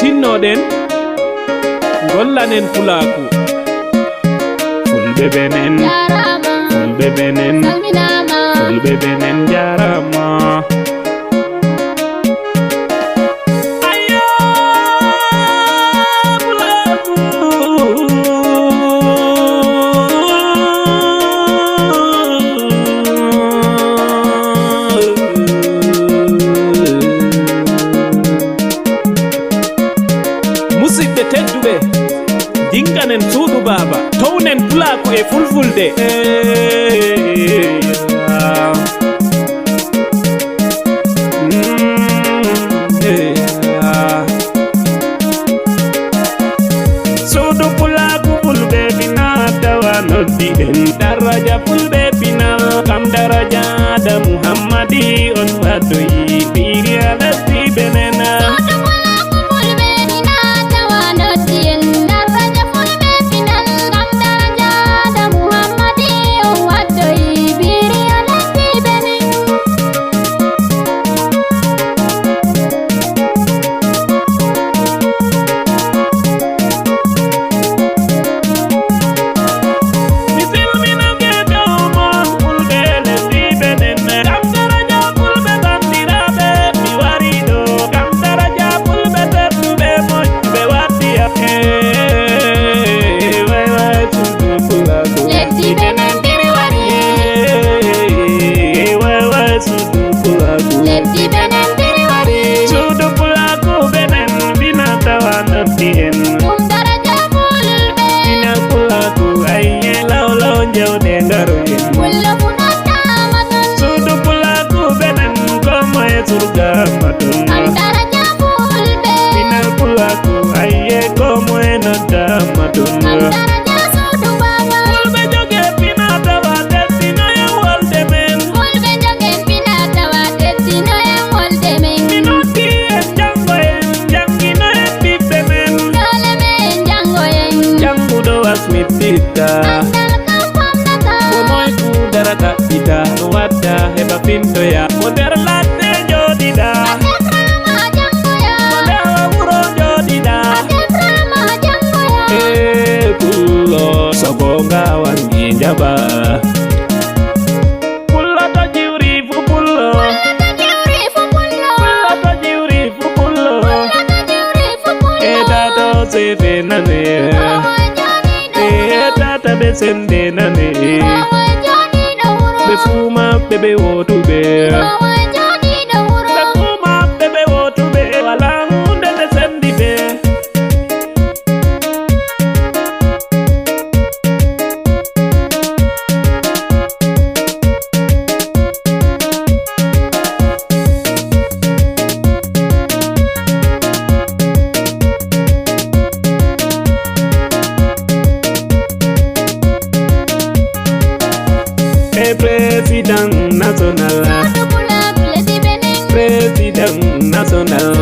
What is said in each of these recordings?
tinnoɗen gollanen pulaku fulɓe ɓenen fulɓe ɓenen fulɓe ɓenen jarama musidɓe tedduɓe dinganen suudu baba townen pulaku e fulfulde suudu pulaku fulɓe pinal tawa noddi en daraja fulɓe pinal kam daraja da muhammadi on waddoyi ɓiriya lesdi benena Bonoy ku darata ita wadda heba pintoya moder latte jodida moder wuro jodida pullo sobonga wangi jaba pullo to jiwri fu pullo pullo to jiwri fu pullo eda to sefe nane tata be sende nane be fuma bebe wotu be fuma bebe wotu be wala munde de sendi be President national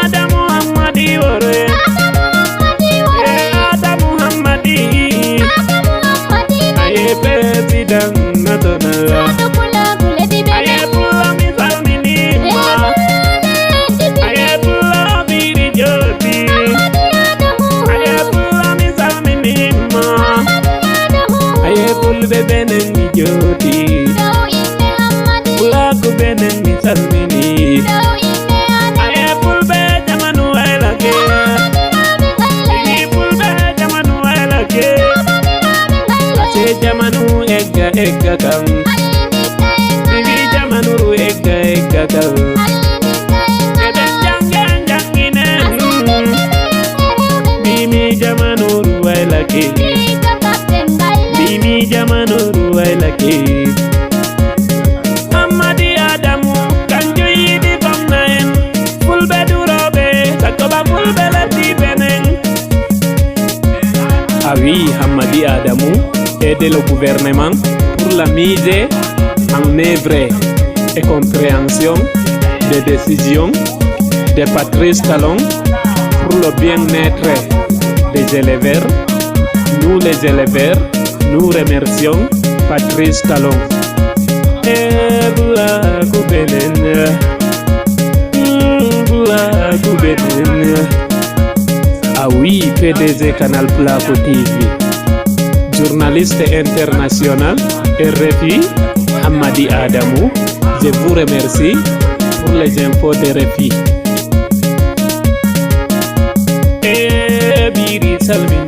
Adamu Muhammadi ore Adamu Muhammadi aye president national aye pula misal minima aye pula biri jodi aye pula misal minima aye pulbe benen mi jodi pulaku benen mi salmini aye pulbe jamanu waylake ini pulbe jamanu waylake ase jamanu egga kam ini jamanu ru egga kam eden janginen bimi jamanu ru waylake bimi jamanu ru waylake Amadi Adamu kanjo yidi komna en fulbe durobe sakoba fulbe lati benen. Ah oui, Amadi Adamu aide le gouvernement pour la mise en œuvre et compréhension des décisions de Patrice Talon pour le bien-être des éleveurs. Nous les éleveurs, nous remercions Patrice Talon. Bula kubenen, bula kubenen. Ah oui, PDG Canal Placo TV. Journaliste international, RFI, Hamadi Adamou. Je vous remercie pour les infos de RFI. Biri Salmi.